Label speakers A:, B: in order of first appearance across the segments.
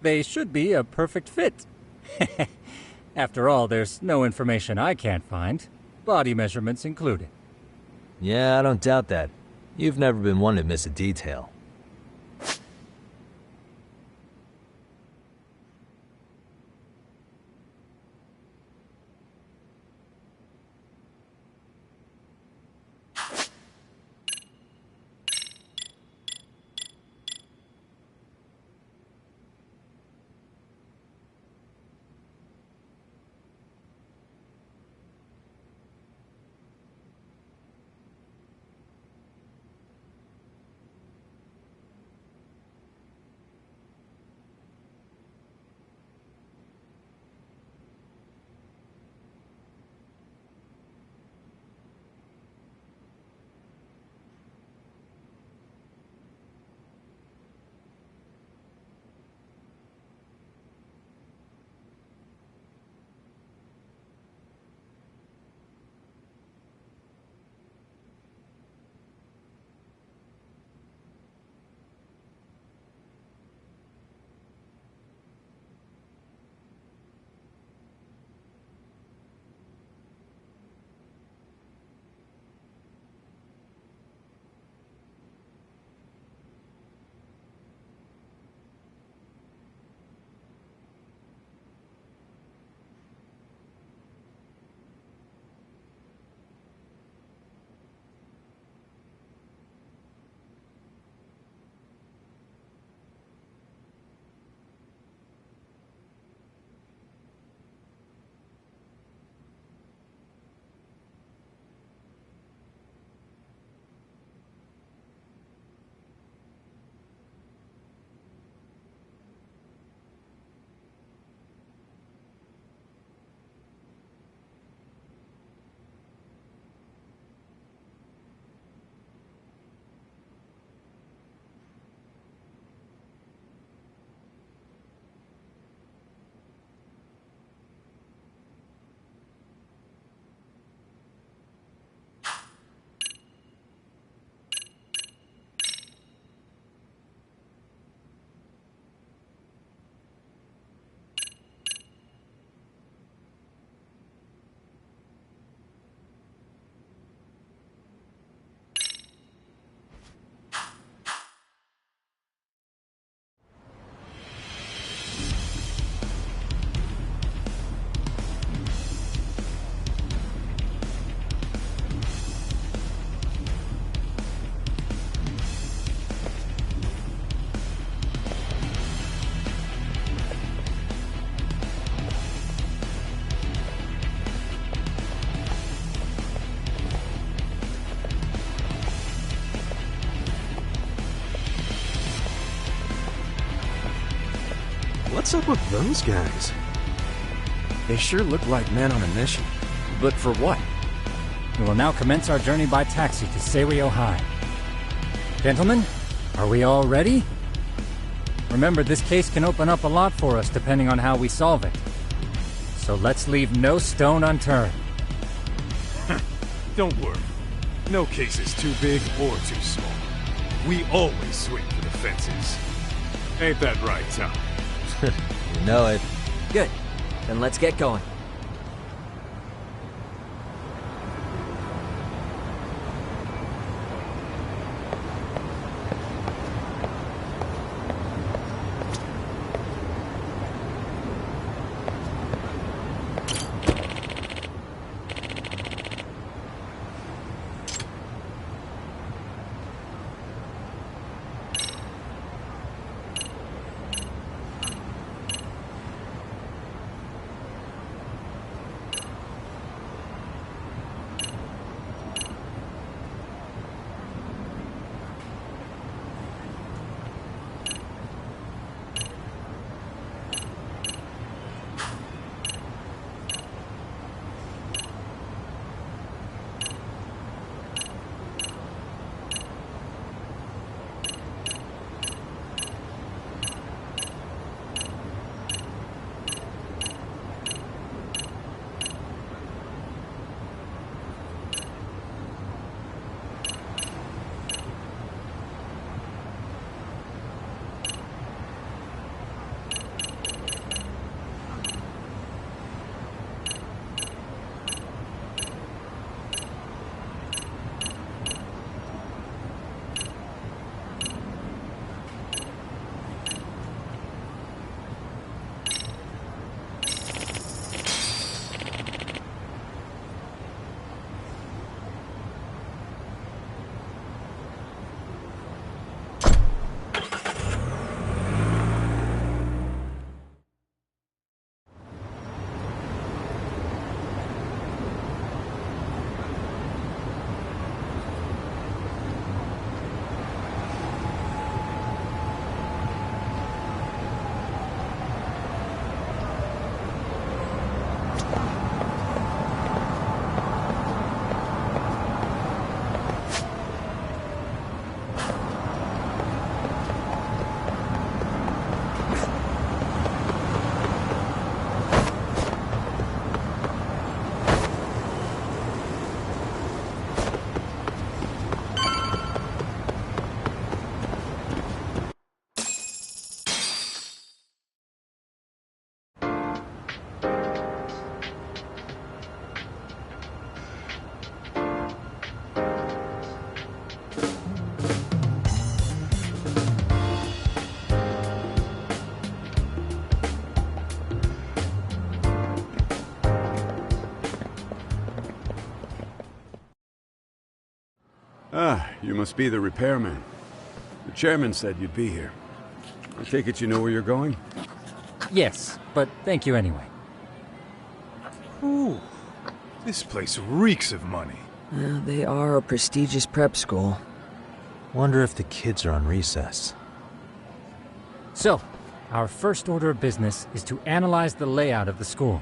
A: They should be a perfect fit. After all, there's no information I can't find, body measurements included.
B: Yeah, I don't doubt that. You've never been one to miss a detail.
C: What's up with those guys? They sure look like men on a mission. But for what?
A: We will now commence our journey by taxi to Serio High. Gentlemen, are we all ready? Remember, this case can open up a lot for us depending on how we solve it. So let's leave no stone unturned.
D: Don't worry. No case is too big or too small. We always swing for the fences. Ain't that right, Tom?
B: You know it.
E: Good. Then let's get going.
F: Ah, you must be the repairman. The chairman said you'd be here. I take it you know where you're going?
A: Yes, but thank you anyway.
D: Ooh, this place reeks of money.
E: They are a prestigious prep school.
B: Wonder if the kids are on recess.
A: So, our first order of business is to analyze the layout of the school.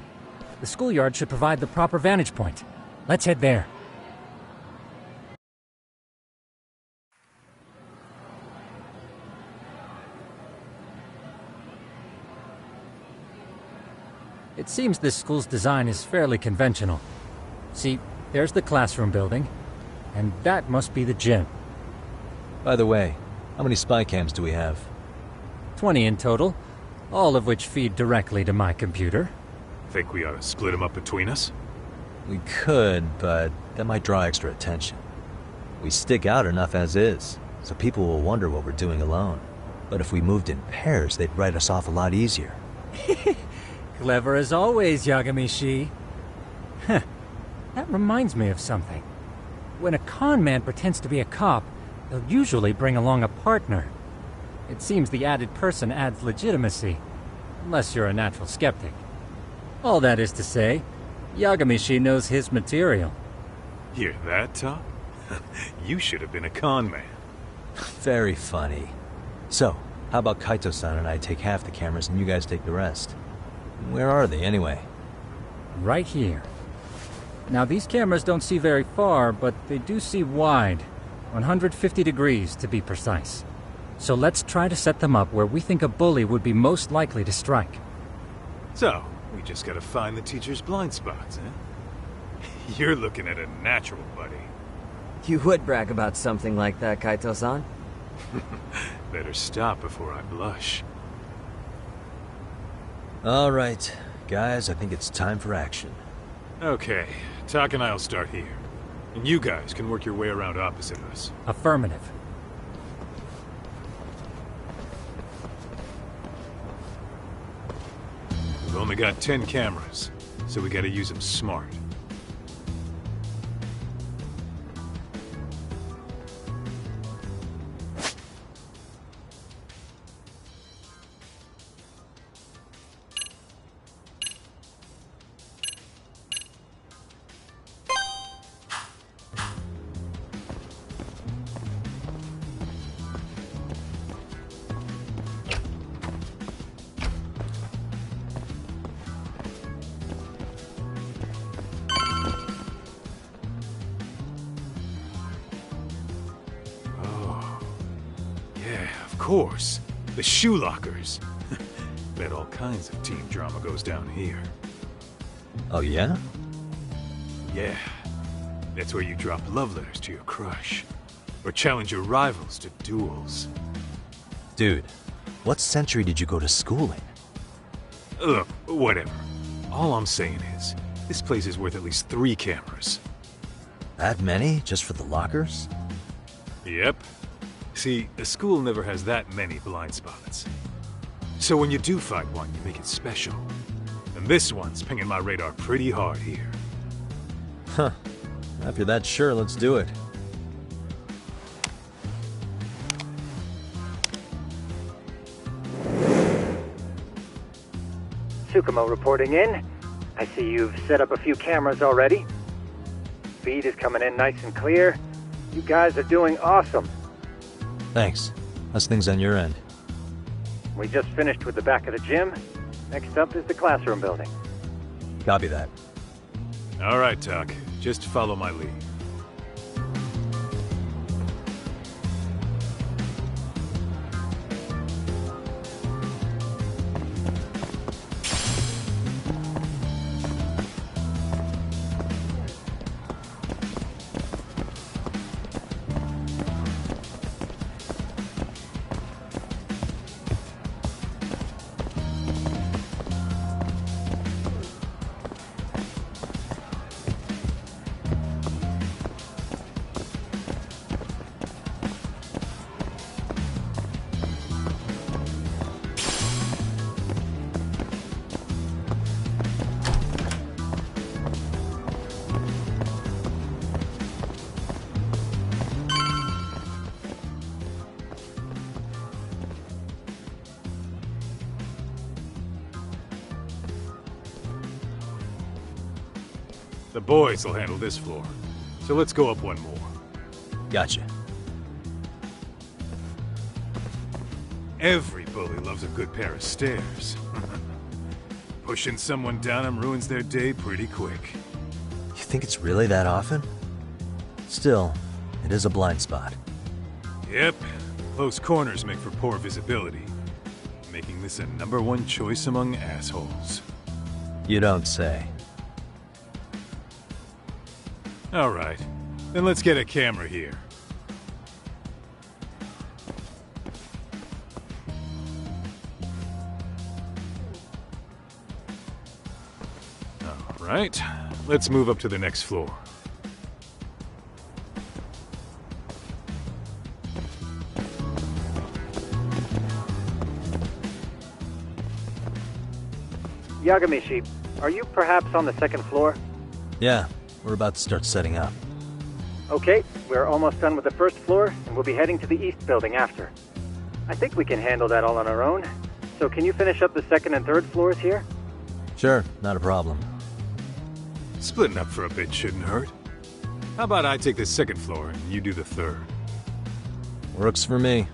A: The schoolyard should provide the proper vantage point. Let's head there. It seems this school's design is fairly conventional. See, there's the classroom building, and that must be the gym.
B: By the way, how many spy cams do we have?
A: 20 in total, all of which feed directly to my computer.
D: Think we ought to split them up between us?
B: We could, but that might draw extra attention. We stick out enough as is, so people will wonder what we're doing alone. But if we moved in pairs, they'd write us off a lot easier.
A: Clever as always, Yagami-shi. Huh. That reminds me of something. When a con man pretends to be a cop, they'll usually bring along a partner. It seems the added person adds legitimacy, unless you're a natural skeptic. All that is to say, Yagami-shi knows his material.
D: Hear that, Tom? You should have been a con man.
B: Very funny. So, how about Kaito-san and I take half the cameras and you guys take the rest? Where are they, anyway?
A: Right here. Now, these cameras don't see very far, but they do see wide. 150 degrees, to be precise. So let's try to set them up where we think a bully would be most likely to strike.
D: So, we just gotta find the teacher's blind spots, eh? You're looking at a natural, buddy.
E: You would brag about something like that, Kaito-san.
D: Better stop before I blush.
B: All right, guys, I think it's time for action.
D: Okay, Tak and I'll start here. And you guys can work your way around opposite us.
A: Affirmative.
D: We've only got 10 cameras, so we gotta use them smart. Of course, the shoe lockers. Bet all kinds of teen drama goes down here.
B: Oh, yeah?
D: Yeah, that's where you drop love letters to your crush. Or challenge your rivals to duels.
B: Dude, what century did you go to school in?
D: Look, whatever. All I'm saying is, this place is worth at least 3 cameras.
B: That many? Just for the lockers?
D: Yep. See, a school never has that many blind spots. So when you do find one, you make it special. And this one's pinging my radar pretty hard here.
B: Huh. If you're that sure, let's do it.
G: Tsukumo reporting in. I see you've set up a few cameras already. Feed is coming in nice and clear. You guys are doing awesome.
B: Thanks. How's things on your end?
G: We just finished with the back of the gym. Next up is the classroom building.
B: Copy that.
D: All right, Tak. Just follow my lead. The boys will handle this floor. So let's go up one more.
B: Gotcha.
D: Every bully loves a good pair of stairs. Pushing someone down them ruins their day pretty quick.
B: You think it's really that often? Still, it is a blind spot.
D: Yep. Close corners make for poor visibility, making this a #1 choice among assholes.
B: You don't say.
D: Alright, then let's get a camera here. Alright, let's move up to the next floor.
G: Yagamishi, are you perhaps on the second floor?
B: Yeah, we're about to start setting up.
G: Okay, we're almost done with the first floor, and we'll be heading to the east building after. I think we can handle that all on our own. So can you finish up the second and third floors here?
B: Sure, not a problem.
D: Splitting up for a bit shouldn't hurt. How about I take the second floor and you do the third?
B: Works for me.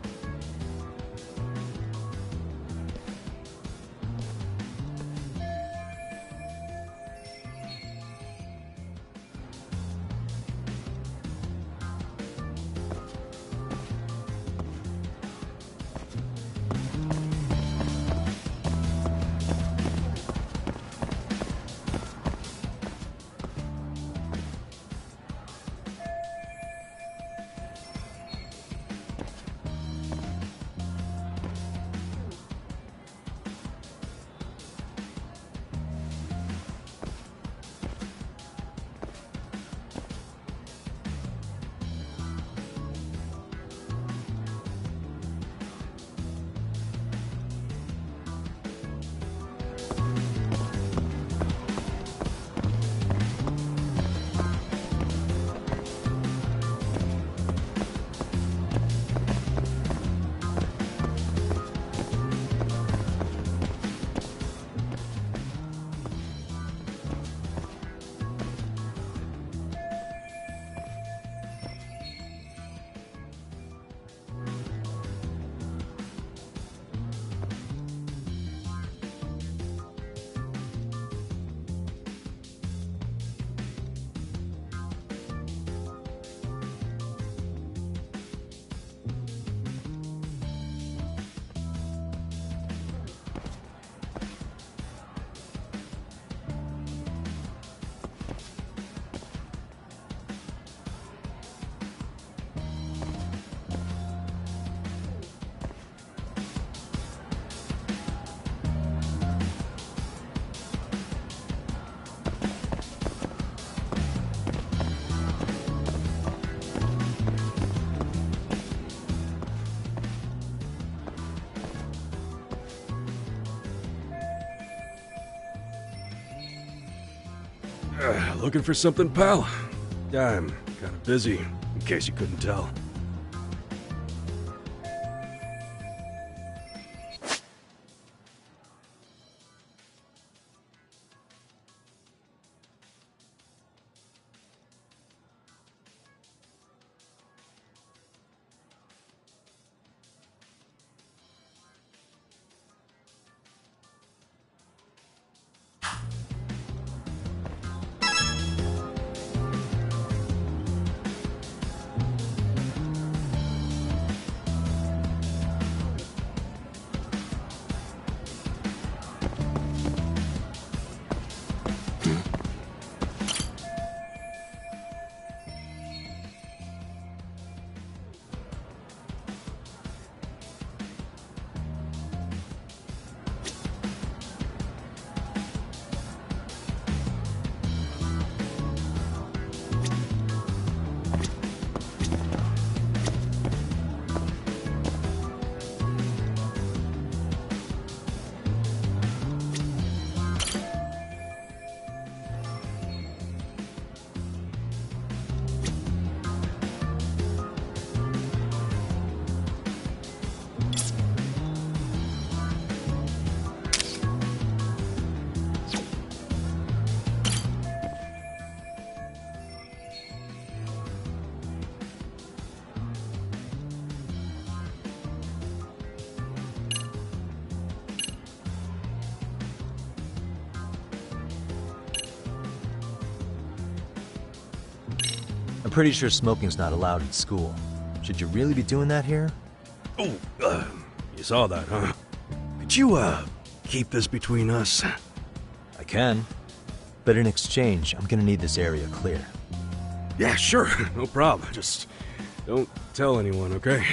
F: Looking for something, pal? I'm kind of busy, in case you couldn't tell.
B: I'm pretty sure smoking's not allowed in school. Should you really be doing that here?
C: Oh, you saw that, huh? Could you, keep this between us?
B: I can. But in exchange, I'm gonna need this area clear.
C: Yeah, sure. No problem. Just don't tell anyone, okay?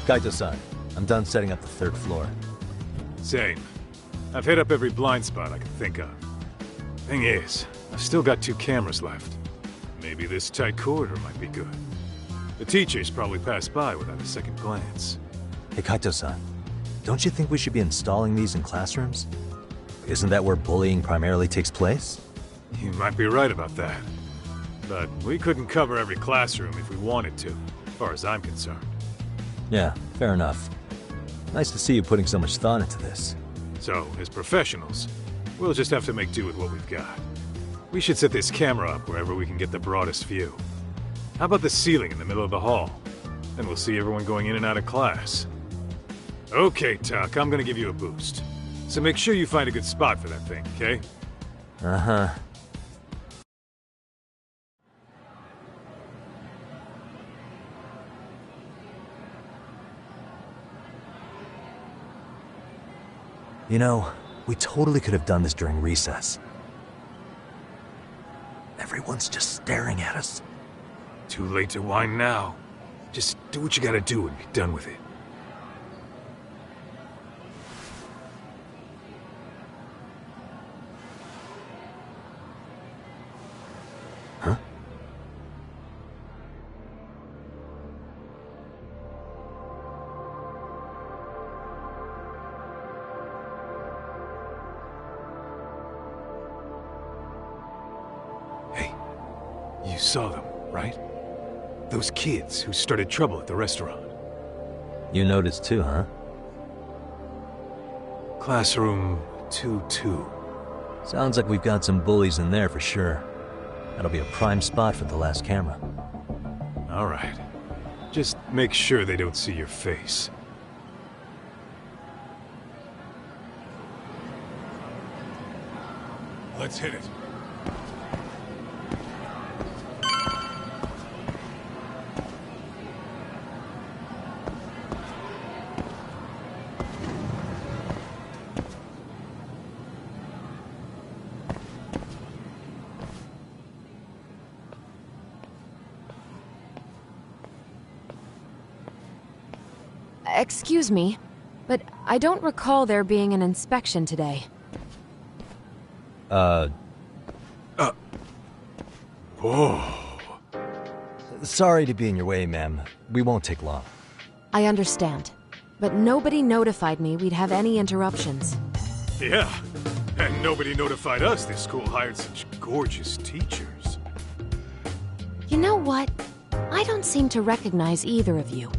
B: Kaito-san, I'm done setting up the third floor.
D: Same. I've hit up every blind spot I can think of. Thing is, I've still got 2 cameras left. Maybe this tight corridor might be good. The teachers probably passed by without a second glance.
B: Hey Kaito-san, don't you think we should be installing these in classrooms? Isn't that where bullying primarily takes place?
D: You might be right about that. But we couldn't cover every classroom if we wanted to, as far as I'm concerned.
B: Yeah, fair enough. Nice to see you putting so much thought into this.
D: So, as professionals, we'll just have to make do with what we've got. We should set this camera up wherever we can get the broadest view. How about the ceiling in the middle of the hall? Then we'll see everyone going in and out of class. Okay, Tuck, I'm gonna give you a boost. So make sure you find a good spot for that thing, okay?
B: Uh-huh. You know, we totally could have done this during recess. Everyone's just staring at us.
D: Too late to whine now. Just do what you gotta do and be done with it.
B: Huh?
D: Hey, you saw them, right? Those kids who started trouble at the restaurant.
B: You noticed too, huh?
D: Classroom 2-2.
B: Sounds like we've got some bullies in there for sure. That'll be a prime spot for the last camera.
D: All right. Just make sure they don't see your face. Let's hit it.
H: Excuse me, but I don't recall there being an inspection today.
D: Whoa.
B: Sorry to be in your way, ma'am. We won't take long.
H: I understand, but nobody notified me we'd have any interruptions.
D: Yeah, and nobody notified us this school hired such gorgeous teachers.
H: You know what? I don't seem to recognize either of you.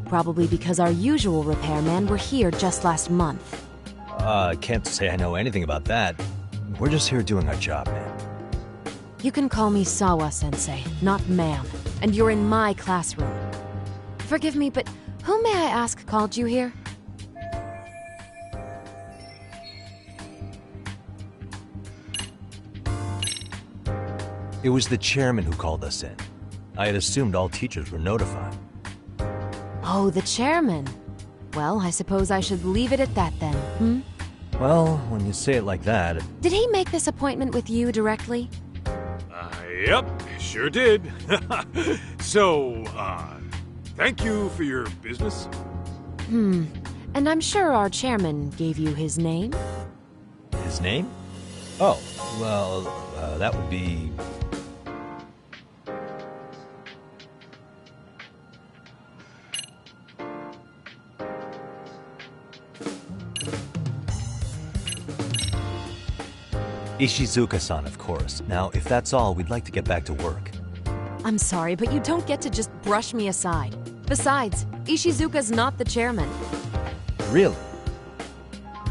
H: Probably because our usual repairmen were here just last month.
B: Can't say I know anything about that. We're just here doing our job, man.
H: You can call me Sawa-sensei, not ma'am, and you're in my classroom. Forgive me, but who may I ask called you here?
B: It was the chairman who called us in. I had assumed all teachers were notified.
H: Oh, the chairman. Well, I suppose I should leave it at that then, hmm?
B: Well, when you say it like that...
H: Did he make this appointment with you directly?
D: Yep, sure did. So, thank you for your business.
H: And I'm sure our chairman gave you his name?
B: His name? Oh, well, that would be... Ishizuka-san, of course. Now, if that's all, we'd like to get back to work.
H: I'm sorry, but you don't get to just brush me aside. Besides, Ishizuka's not the chairman.
B: Really?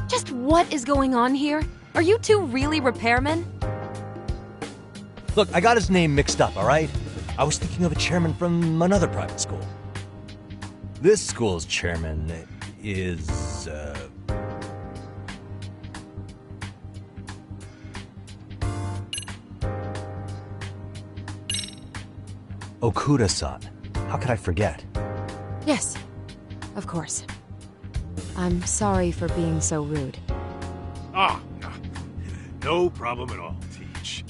H: Just what is going on here? Are you two really repairmen?
B: Look, I got his name mixed up, all right? I was thinking of a chairman from another private school. This school's chairman is, Okuda-san. How could I forget?
H: Yes, of course. I'm sorry for being so rude.
D: No problem at all, Teach.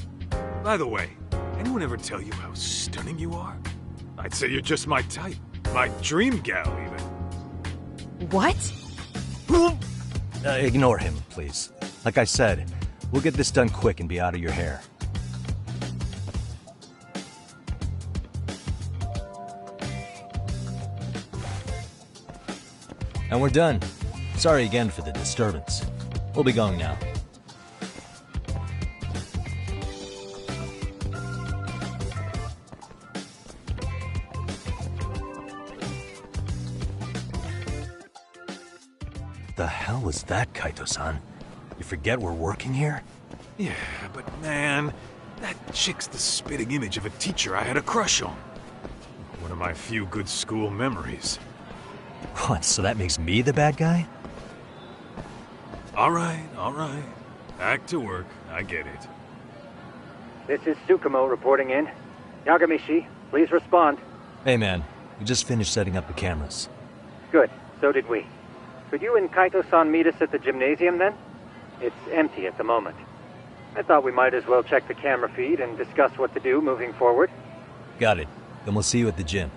D: By the way, anyone ever tell you how stunning you are? I'd say you're just my type. My dream gal, even.
H: What?
B: Ignore him, please. Like I said, we'll get this done quick and be out of your hair. And we're done. Sorry again for the disturbance. We'll be going now. The hell was that, Kaito-san? You forget we're working here?
D: Yeah, but man, that chick's the spitting image of a teacher I had a crush on. One of my few good school memories.
B: What, so that makes me the bad guy?
D: All right. Back to work. I get it.
G: This is Tsukumo reporting in. Yagamishi, please respond.
B: Hey man, we just finished setting up the cameras.
G: Good, so did we. Could you and Kaito-san meet us at the gymnasium then? It's empty at the moment. I thought we might as well check the camera feed and discuss what to do moving forward.
B: Got it. Then we'll see you at the gym.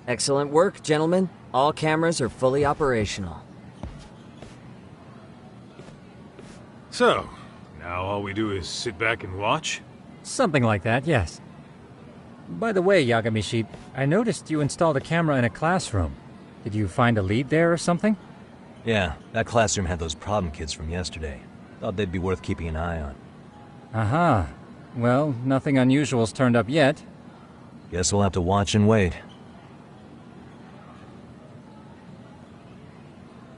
E: Excellent work, gentlemen. All cameras are fully operational.
D: So, now all we do is sit back and watch?
A: Something like that, yes. By the way, Yagamishi, I noticed you installed a camera in a classroom. Did you find a lead there or something?
B: Yeah, that classroom had those problem kids from yesterday. Thought they'd be worth keeping an eye on.
A: Aha. Well, nothing unusual's turned up yet.
B: Guess we'll have to watch and wait.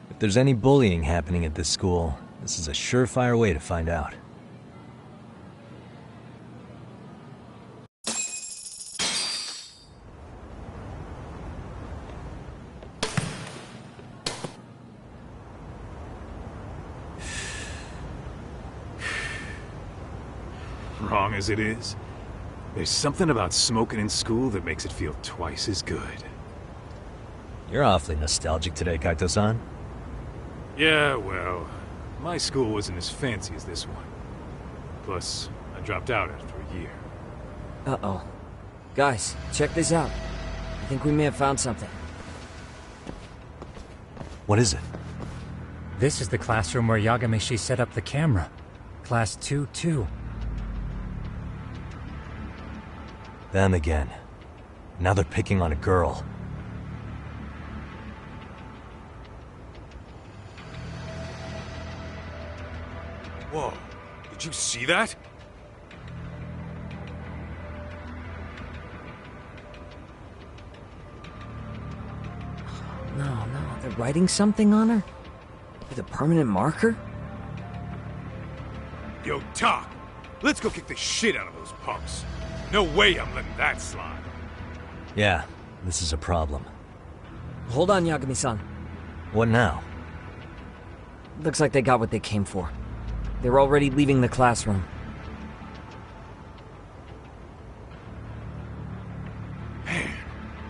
B: If there's any bullying happening at this school, this is a surefire way to find out.
D: Wrong as it is, there's something about smoking in school that makes it feel twice as good.
B: You're awfully nostalgic today, Kaito-san.
D: Yeah, well, my school wasn't as fancy as this one. Plus, I dropped out after a year.
E: Uh-oh. Guys, check this out. I think we may have found something.
B: What is it?
A: This is the classroom where Yagamishi set up the camera. Class 2-2.
B: Them again. Now they're picking on a girl.
D: Whoa, did you see that?
E: No, they're writing something on her? With a permanent marker?
D: Yo, Doc, let's go kick the shit out of those punks. No way I'm letting that slide.
B: Yeah, this is a problem.
E: Hold on, Yagami-san.
B: What now?
E: Looks like they got what they came for. They're already leaving the classroom.
D: Man,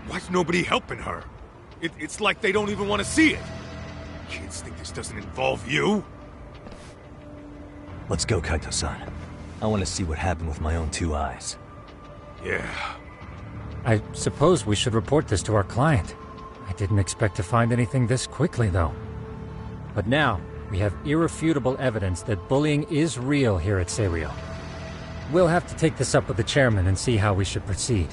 D: why's nobody helping her? It's like they don't even want to see it. Kids think this doesn't involve you?
B: Let's go, Kaito-san. I want to see what happened with my own two eyes.
D: Yeah.
A: I suppose we should report this to our client. I didn't expect to find anything this quickly, though. But now, we have irrefutable evidence that bullying is real here at Seiryo. We'll have to take this up with the chairman and see how we should proceed.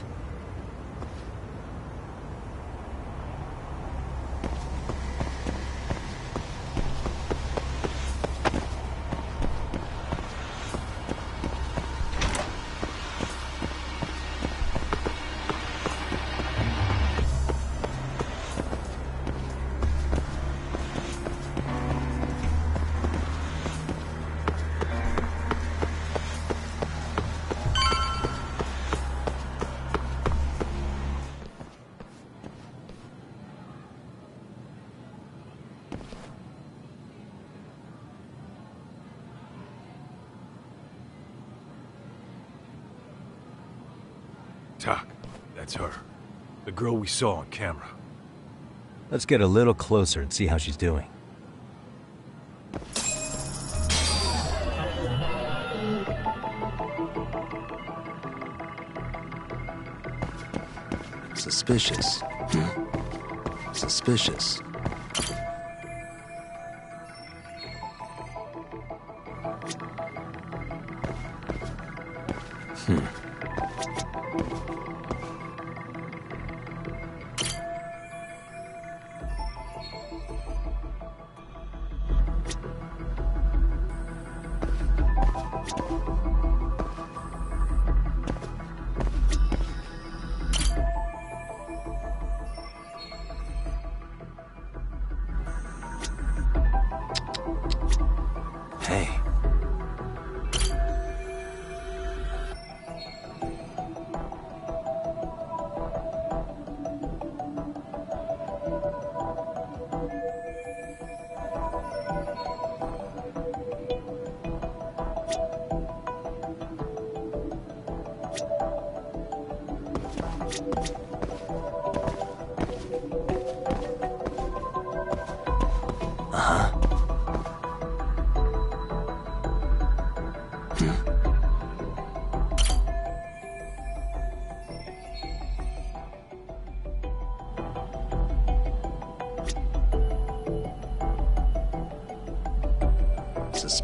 D: Doc, that's her. The girl we saw on camera.
B: Let's get a little closer and see how she's doing. Suspicious. Suspicious. Hey.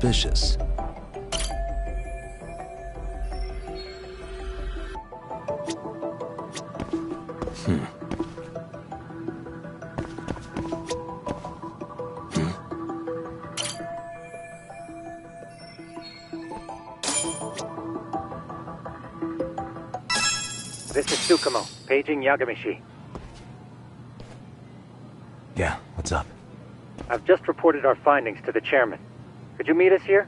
B: suspicious.
G: This is Tsukumo, paging Yagamishi.
B: Yeah, what's up?
G: I've just reported our findings to the chairman. Could you meet us here?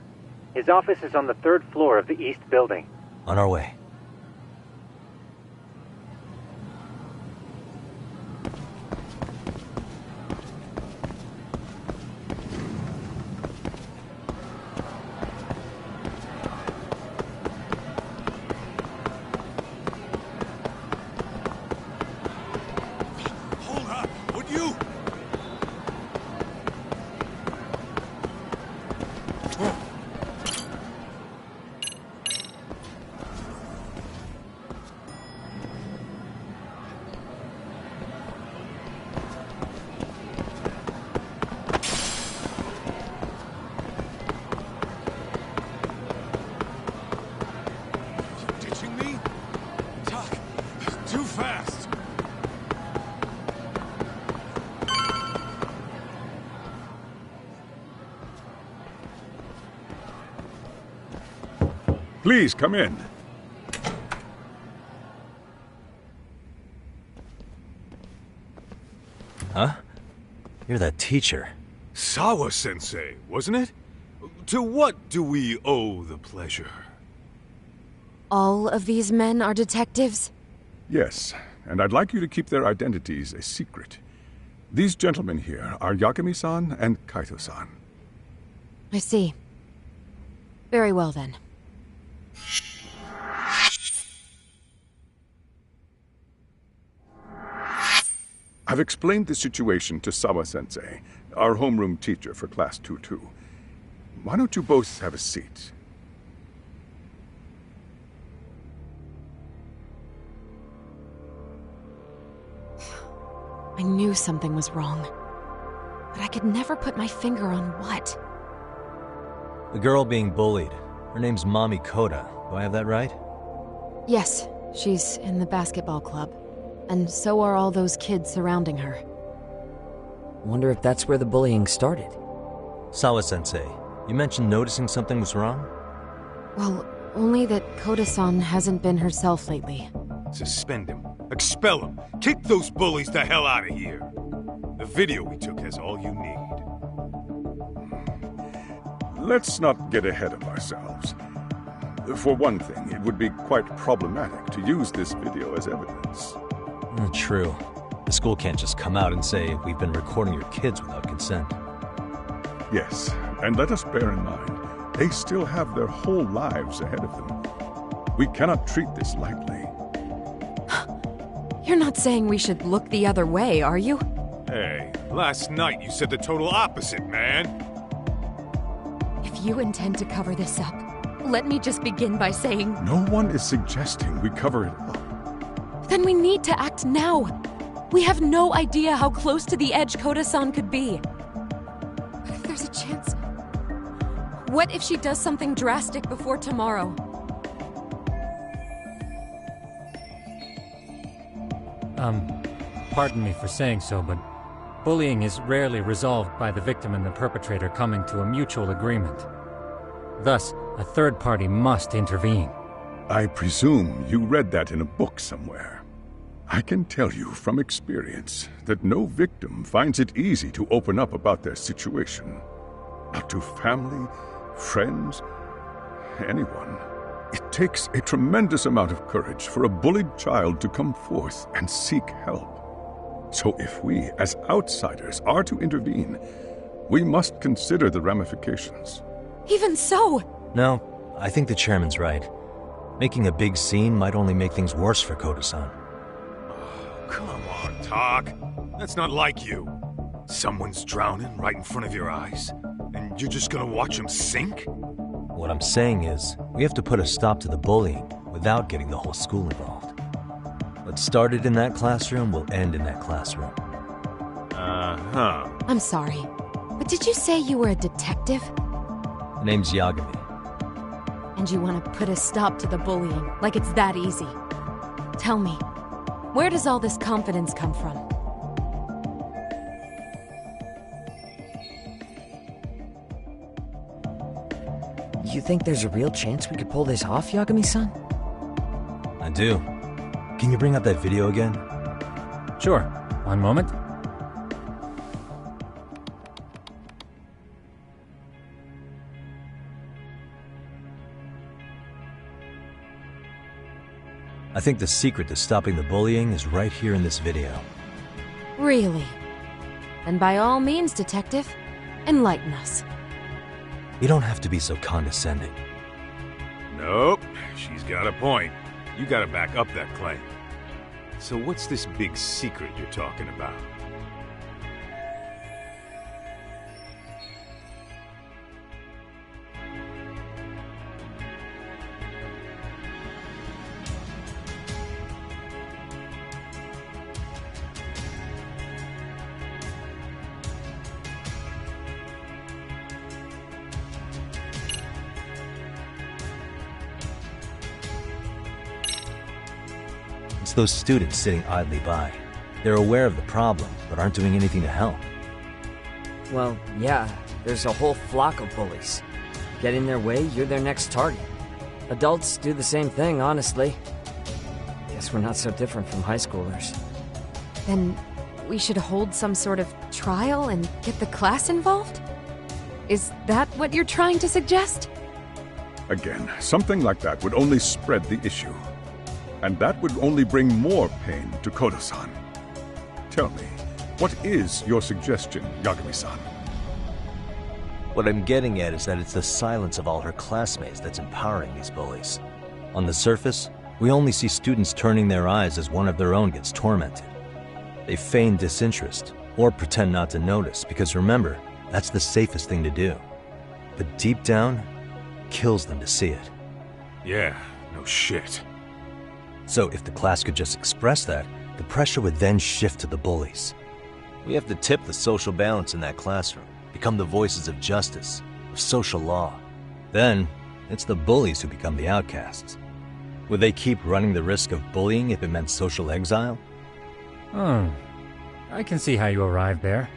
G: His office is on the 3rd floor of the east building.
B: On our way.
F: Hold up, would you? Ditching me? Tuck, too fast.
I: Please, come in.
B: Huh? You're that teacher.
D: Sawa-sensei, wasn't it? To what do we owe the pleasure?
H: All of these men are detectives?
I: Yes, and I'd like you to keep their identities a secret. These gentlemen here are Yagami-san and Kaito-san.
H: I see. Very well then.
I: I've explained the situation to Sawa-sensei, our homeroom teacher for Class 2-2. Why don't you both have a seat?
H: I knew something was wrong. But I could never put my finger on what.
B: The girl being bullied. Her name's Mami Koda. Do I have that right?
H: Yes, she's in the basketball club. And so are all those kids surrounding her.
E: Wonder if that's where the bullying started.
B: Sawa-sensei, you mentioned noticing something was wrong?
H: Well, only that Koda-san hasn't been herself lately.
D: Suspend him. Expel him. Kick those bullies the hell out of here. The video we took has all you need.
I: Let's not get ahead of ourselves. For one thing, it would be quite problematic to use this video as evidence.
B: True. The school can't just come out and say, we've been recording your kids without consent.
I: Yes, and let us bear in mind, they still have their whole lives ahead of them. We cannot treat this lightly.
H: You're not saying we should look the other way, are you?
D: Hey, last night you said the total opposite, man.
H: If you intend to cover this up, let me just begin by saying...
I: No one is suggesting we cover it up.
H: Then we need to act now. We have no idea how close to the edge Koda-san could be. What if there's a chance? What if she does something drastic before tomorrow?
A: Pardon me for saying so, but bullying is rarely resolved by the victim and the perpetrator coming to a mutual agreement. Thus, a third party must intervene.
I: I presume you read that in a book somewhere. I can tell you from experience that no victim finds it easy to open up about their situation. Not to family, friends, anyone. It takes a tremendous amount of courage for a bullied child to come forth and seek help. So if we, as outsiders, are to intervene, we must consider the ramifications.
H: Even so!
B: No, I think the chairman's right. Making a big scene might only make things worse for Koda-san.
D: Come on, Talk. That's not like you. Someone's drowning right in front of your eyes, and you're just gonna watch him sink?
B: What I'm saying is, we have to put a stop to the bullying without getting the whole school involved. What started in that classroom will end in that classroom.
H: I'm sorry, but did you say you were a detective?
B: The name's Yagami.
H: And you want to put a stop to the bullying, like it's that easy. Tell me, where does all this confidence come from?
E: You think there's a real chance we could pull this off, Yagami-san?
B: I do. Can you bring up that video again?
A: Sure. One moment.
B: I think the secret to stopping the bullying is right here in this video.
H: Really? Then by all means, Detective, enlighten us.
B: You don't have to be so condescending.
D: Nope, she's got a point. You gotta back up that claim. So what's this big secret you're talking about?
B: It's those students sitting idly by. They're aware of the problem, but aren't doing anything to help.
E: Well, yeah, there's a whole flock of bullies. Get in their way, you're their next target. Adults do the same thing, honestly. Guess we're not so different from high schoolers.
H: Then we should hold some sort of trial and get the class involved? Is that what you're trying to suggest?
I: Again, something like that would only spread the issue. And that would only bring more pain to Kodo-san. Tell me, what is your suggestion, Yagami-san?
B: What I'm getting at is that it's the silence of all her classmates that's empowering these bullies. On the surface, we only see students turning their eyes as one of their own gets tormented. They feign disinterest, or pretend not to notice, because remember, that's the safest thing to do. But deep down, kills them to see it.
D: Yeah, no shit.
B: So if the class could just express that, the pressure would then shift to the bullies. We have to tip the social balance in that classroom, become the voices of justice, of social law. Then, it's the bullies who become the outcasts. Would they keep running the risk of bullying if it meant social exile?
A: I can see how you arrived there.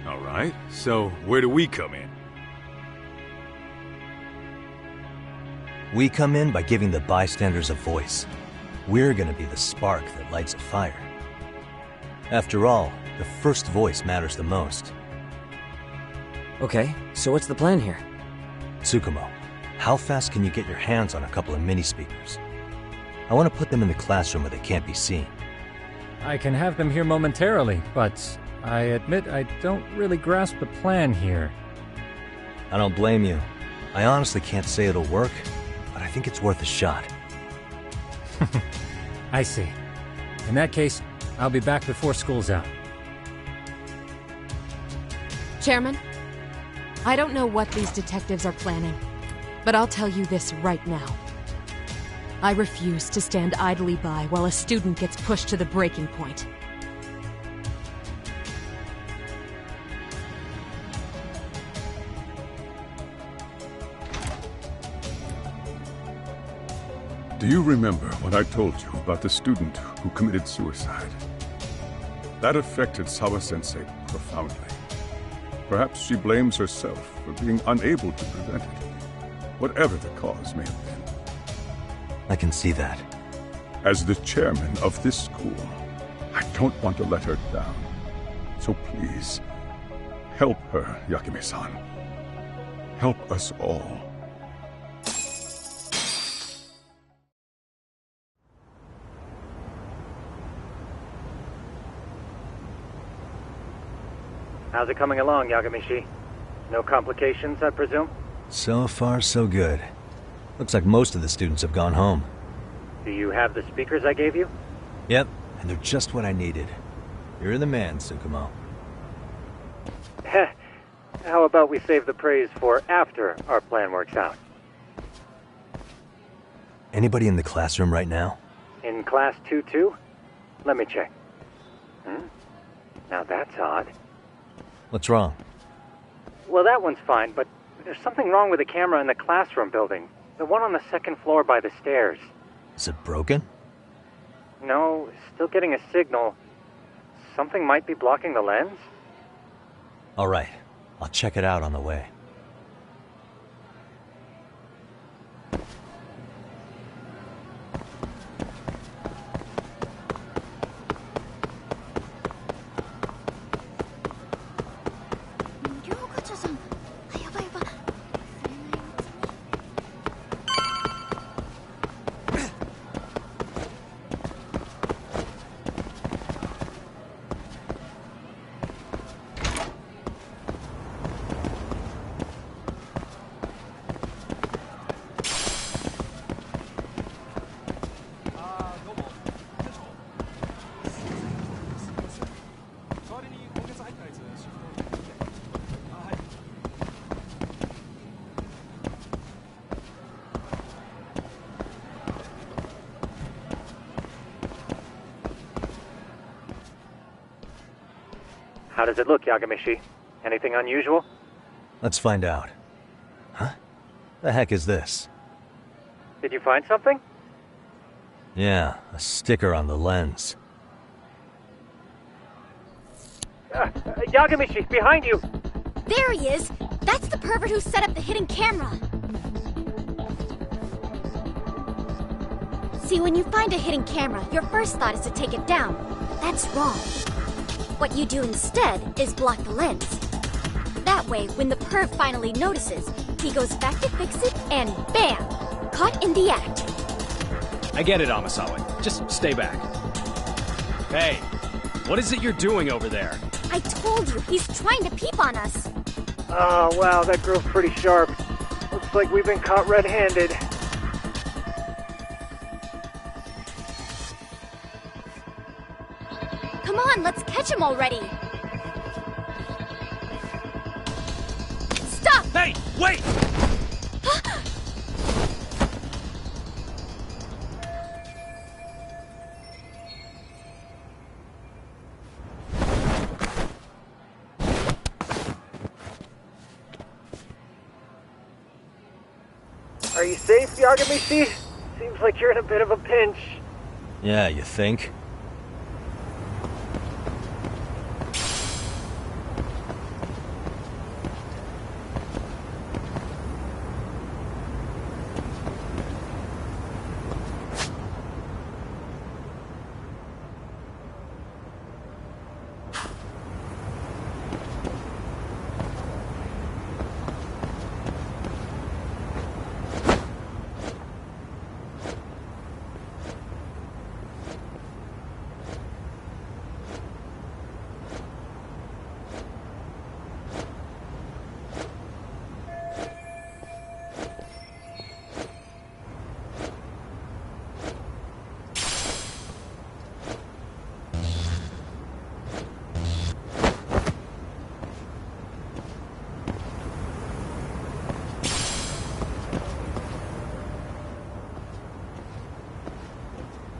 D: All right, so where do we come in?
B: We come in by giving the bystanders a voice. We're gonna be the spark that lights a fire. After all, the first voice matters the most.
E: Okay, so what's the plan here?
B: Tsukumo, how fast can you get your hands on a couple of mini-speakers? I want to put them in the classroom where they can't be seen.
A: I can have them here momentarily, but I admit I don't really grasp the plan here.
B: I don't blame you. I honestly can't say it'll work, but I think it's worth a shot.
A: I see. In that case, I'll be back before school's out.
H: Chairman, I don't know what these detectives are planning, but I'll tell you this right now. I refuse to stand idly by while a student gets pushed to the breaking point.
I: Do you remember what I told you about the student who committed suicide? That affected Sawa-sensei profoundly. Perhaps she blames herself for being unable to prevent it, whatever the cause may have been.
B: I can see that.
I: As the chairman of this school, I don't want to let her down. So please, help her, Yagami-san. Help us all.
G: How's it coming along, Yagami-shi? No complications, I presume?
B: So far, so good. Looks like most of the students have gone home.
G: Do you have the speakers I gave you?
B: Yep, and they're just what I needed. You're the man, Tsukumo.
G: Heh. How about we save the praise for after our plan works out?
B: Anybody in the classroom right now?
G: In class 2-2? Let me check. Now that's odd.
B: What's wrong?
G: Well, that one's fine, but There's something wrong with the camera in the classroom building. The one on the second floor by the stairs.
B: Is it broken?
G: No, still getting a signal. Something might be blocking the lens?
B: All right. I'll check it out on the way.
G: How does it look, Yagamishi? Anything unusual?
B: Let's find out. Huh? The heck is this?
G: Did you find something?
B: Yeah, a sticker on the lens.
G: Yagamishi, behind you!
J: There he is! That's the pervert who set up the hidden camera! See, when you find a hidden camera, your first thought is to take it down. That's wrong. What you do instead is block the lens. That way, when the perv finally notices, he goes back to fix it and bam! Caught in the act.
K: I get it, Amasawa. Just stay back. Hey, what is it you're doing over there?
J: I told you, he's trying to peep on us.
G: Oh, wow, that girl's pretty sharp. Looks like we've been caught red-handed.
J: Come on, let's catch him already. Stop!
K: Hey, wait!
G: Are you safe, Yagamishi? Seems like you're in a bit of a pinch.
B: Yeah, you think?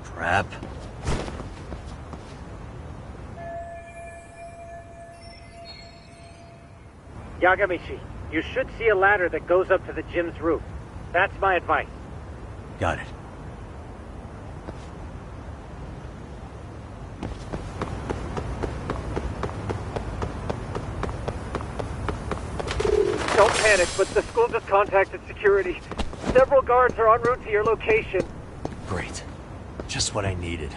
B: Crap.
G: Yagamishi, you should see a ladder that goes up to the gym's roof. That's my advice.
B: Got it.
G: Don't panic, but the school just contacted security. Several guards are en route to your location.
B: Great. Just what I needed.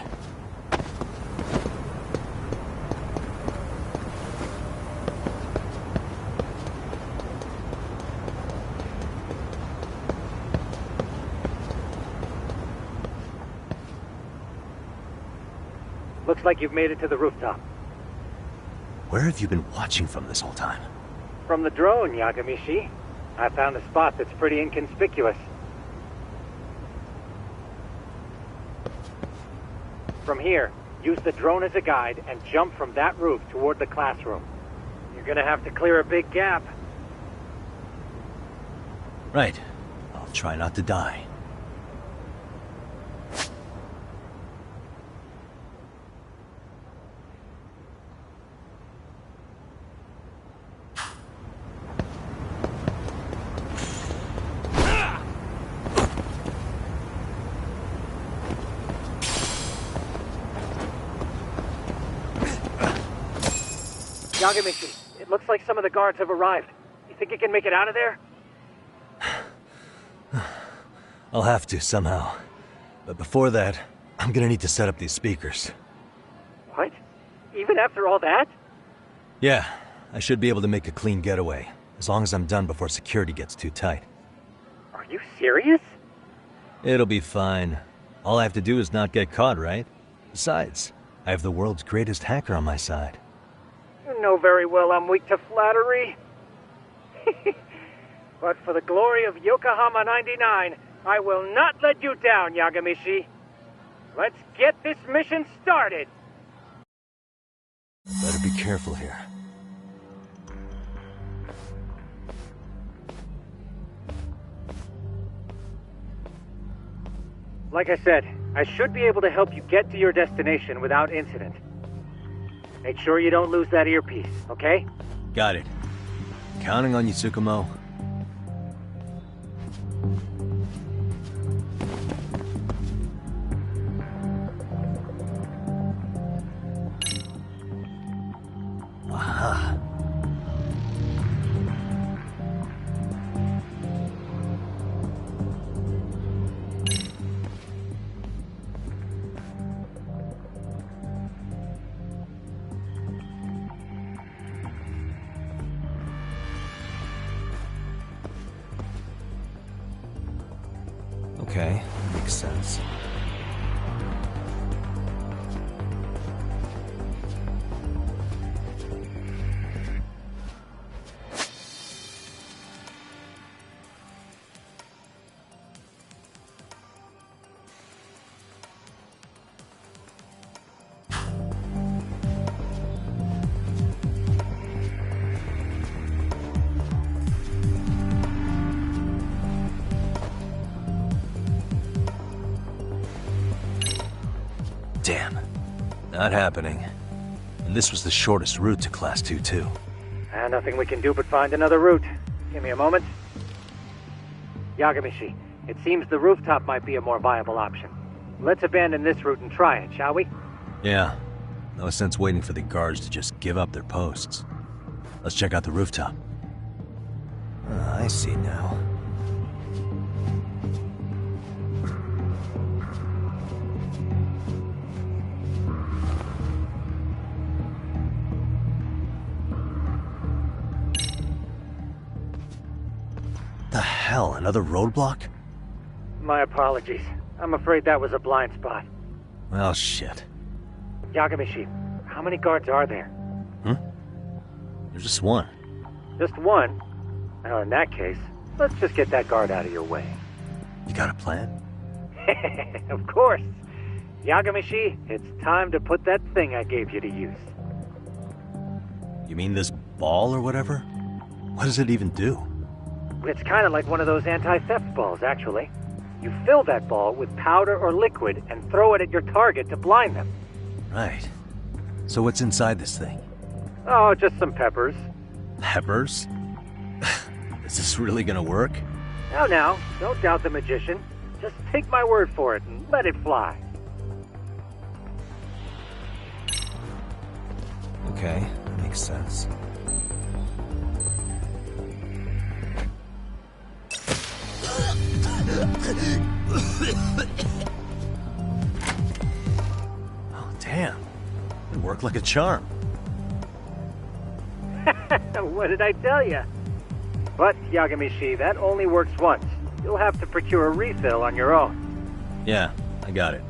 G: Looks like you've made it to the rooftop.
B: Where have you been watching from this whole time?
G: From the drone, Yagamishi. I found a spot that's pretty inconspicuous. From here, use the drone as a guide and jump from that roof toward the classroom. You're gonna have to clear a big gap.
B: Right. I'll try not to die.
G: Yagamichi, it looks like some of the guards have arrived. You think you can make it out of there?
B: I'll have to, somehow. But before that, I'm gonna need to set up these speakers.
G: What? Even after all that?
B: Yeah, I should be able to make a clean getaway, as long as I'm done before security gets too tight.
G: Are you serious?
B: It'll be fine. All I have to do is not get caught, right? Besides, I have the world's greatest hacker on my side.
G: You know very well I'm weak to flattery. But for the glory of Yokohama 99, I will not let you down, Yagamishi. Let's get this mission started!
B: Better be careful here.
G: Like I said, I should be able to help you get to your destination without incident. Make sure you don't lose that earpiece, okay?
B: Got it. Counting on you, Tsukumo. Aha. Okay, makes sense. Damn. Not happening. And this was the shortest route to Class 2, too.
G: Nothing we can do but find another route. Give me a moment. Yagamishi, it seems the rooftop might be a more viable option. Let's abandon this route and try it, shall we?
B: Yeah. No sense waiting for the guards to just give up their posts. Let's check out the rooftop. I see now. The hell, another roadblock?
G: My apologies. I'm afraid that was a blind spot.
B: Well, shit.
G: Yagamishi, how many guards are there?
B: There's just one.
G: Just one? Well, in that case, let's just get that guard out of your way.
B: You got a plan?
G: Of course. Yagamishi, it's time to put that thing I gave you to use.
B: You mean this ball or whatever? What does it even do?
G: It's kind of like one of those anti-theft balls, actually. You fill that ball with powder or liquid and throw it at your target to blind them.
B: Right. So what's inside this thing?
G: Oh, just some peppers.
B: Peppers? Is this really gonna work?
G: Now, don't doubt the magician. Just take my word for it and let it fly.
B: Okay, that makes sense. Oh, damn. It worked like a charm.
G: What did I tell you? But, Yagamishi, that only works once. You'll have to procure a refill on your own.
B: Yeah, I got it.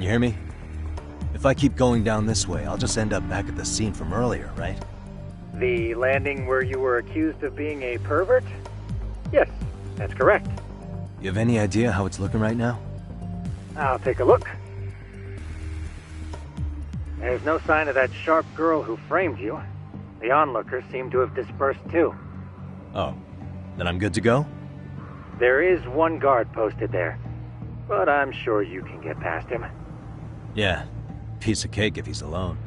B: You hear me? If I keep going down this way, I'll just end up back at the scene from earlier, right?
G: The landing where you were accused of being a pervert? Yes, that's correct.
B: You have any idea how it's looking right now?
G: I'll take a look. There's no sign of that sharp girl who framed you. The onlookers seem to have dispersed too.
B: Oh, then I'm good to go?
G: There is one guard posted there, but I'm sure you can get past him.
B: Yeah, piece of cake if he's alone.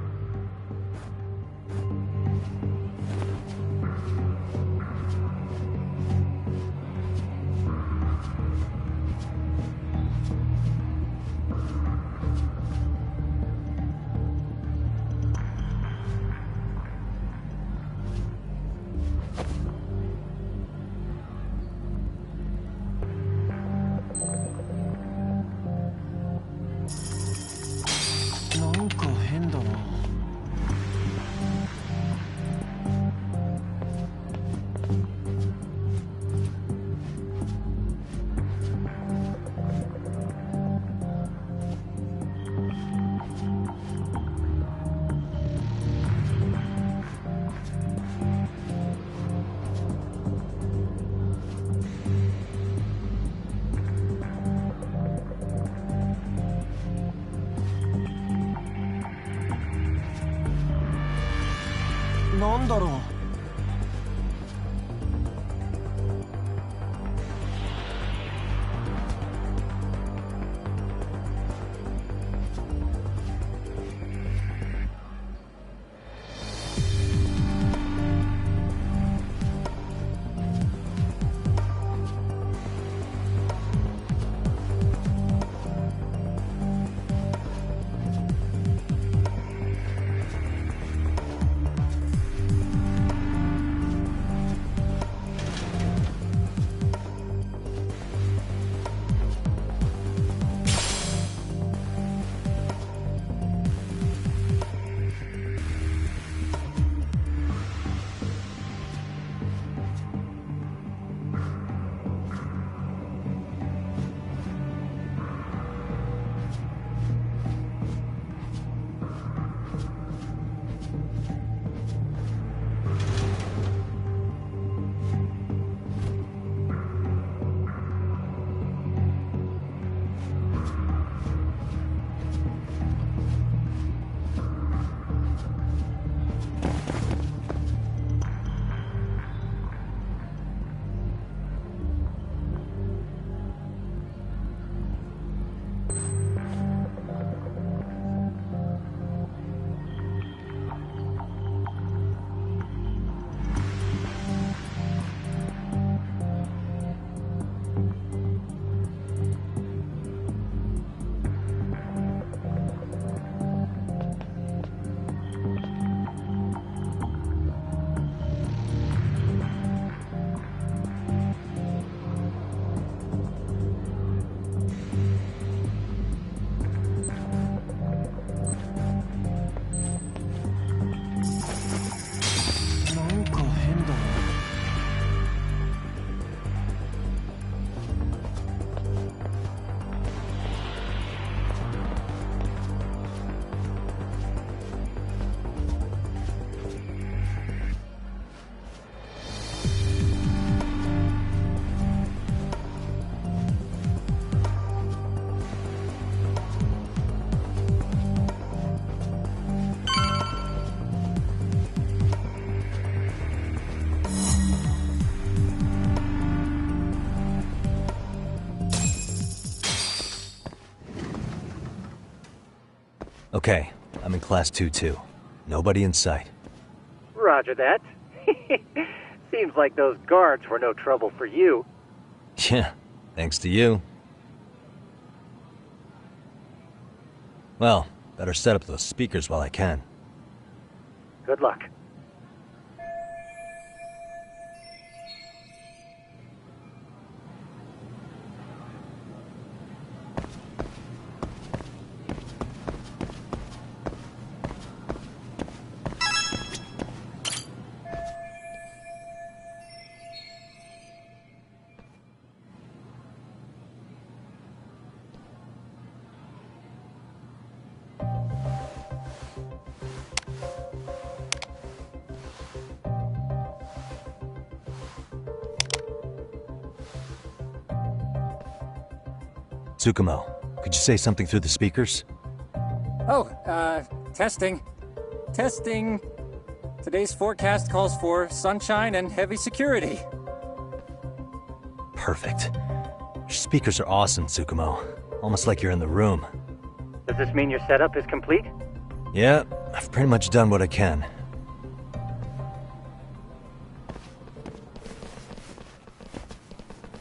B: Okay, I'm in Class 2 too. Nobody in sight.
G: Roger that. Seems like those guards were no trouble for you.
B: Yeah, thanks to you. Well, better set up those speakers while I can.
G: Good luck.
B: Tsukumo, could you say something through the speakers?
A: Oh, testing. Testing. Today's forecast calls for sunshine and heavy security.
B: Perfect. Your speakers are awesome, Tsukumo. Almost like you're in the room.
G: Does this mean your setup is complete?
B: Yeah, I've pretty much done what I can.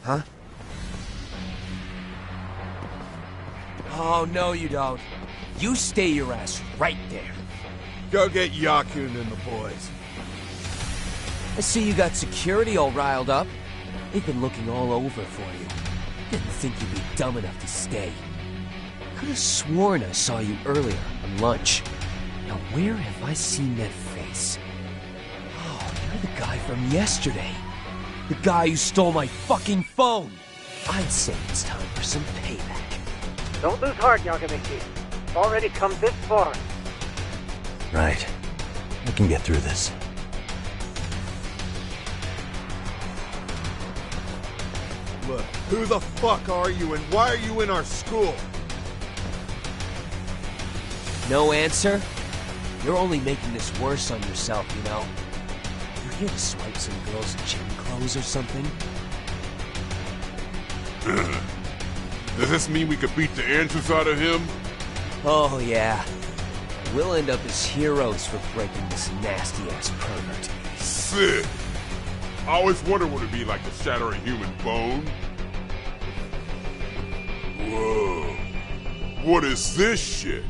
C: Huh?
L: Oh, no you don't. You stay your ass right there.
C: Go get Yakun and the boys.
L: I see you got security all riled up. They've been looking all over for you. Didn't think you'd be dumb enough to stay. Could have sworn I saw you earlier on lunch. Now where have I seen that face? Oh, you're the guy from yesterday. The guy who stole my fucking phone. I'd say it's time for some payback.
G: Don't lose heart, Yagamichi. It's already come this far.
B: Right. I can get through this.
C: Look, who the fuck are you and why are you in our school?
L: No answer? You're only making this worse on yourself, you know? You're here to swipe some girls' gym clothes or something?
M: Does this mean we could beat the answers out of him?
L: Oh, yeah. We'll end up as heroes for breaking this nasty-ass pervert.
M: Sick! I always wondered what it'd be like to shatter a human bone. Whoa. What is this shit?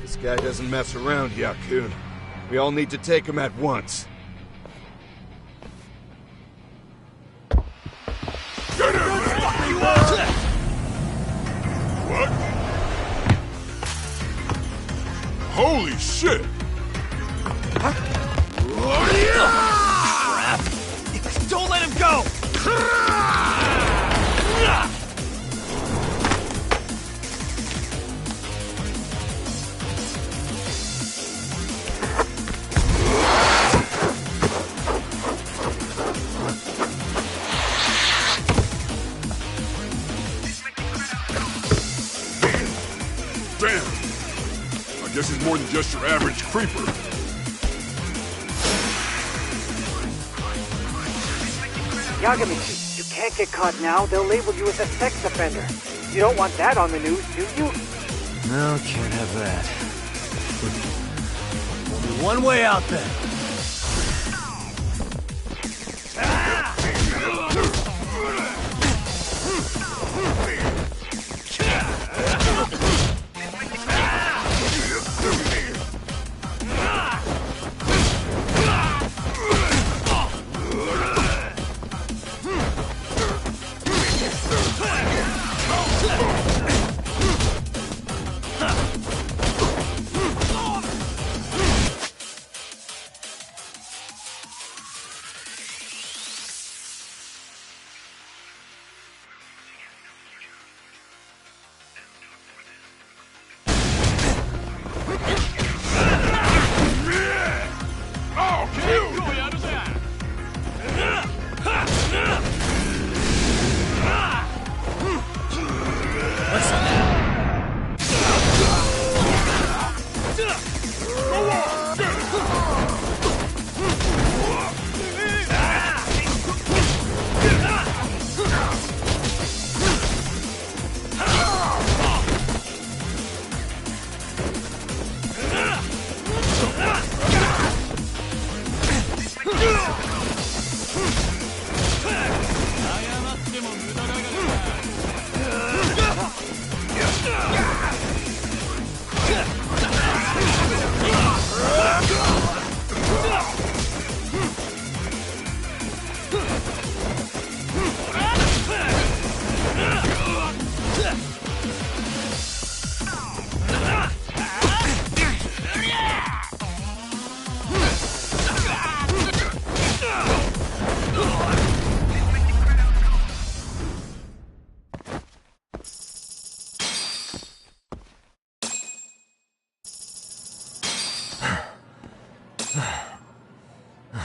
C: This guy doesn't mess around, Yakun. We all need to take him at once.
M: Get him, man! What? Holy shit!
L: Crap! Don't let him go!
M: Damn! I guess he's more than just your average creeper.
G: Yagamichi, you can't get caught now. They'll label you as a sex offender. You don't want that on the news, do you?
B: No, can't have that. Only one way out then.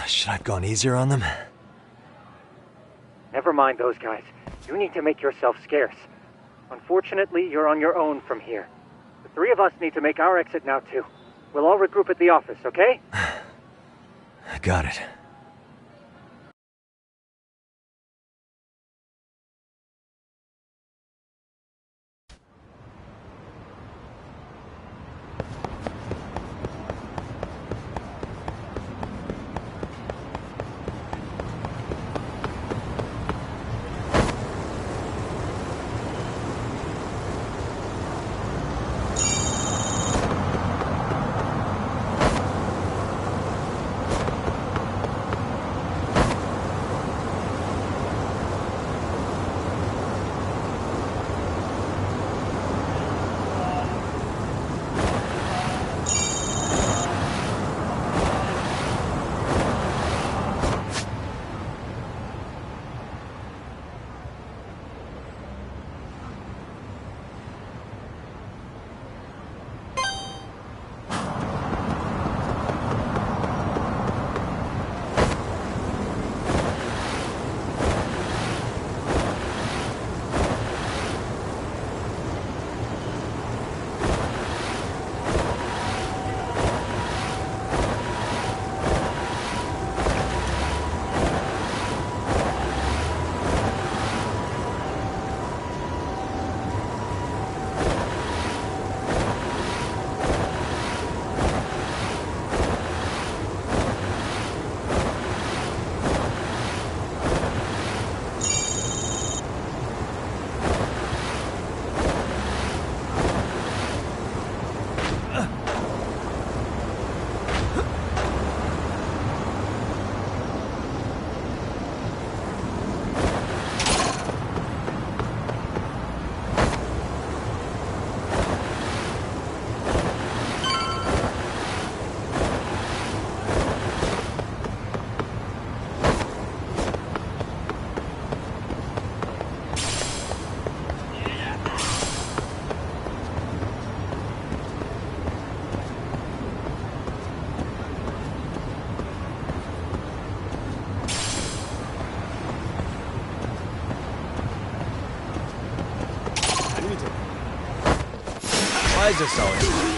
B: Should I have gone easier on them?
G: Never mind those guys. You need to make yourself scarce. Unfortunately, you're on your own from here. The three of us need to make our exit now, too. We'll all regroup at the office, okay?
B: Got it. Why is this always...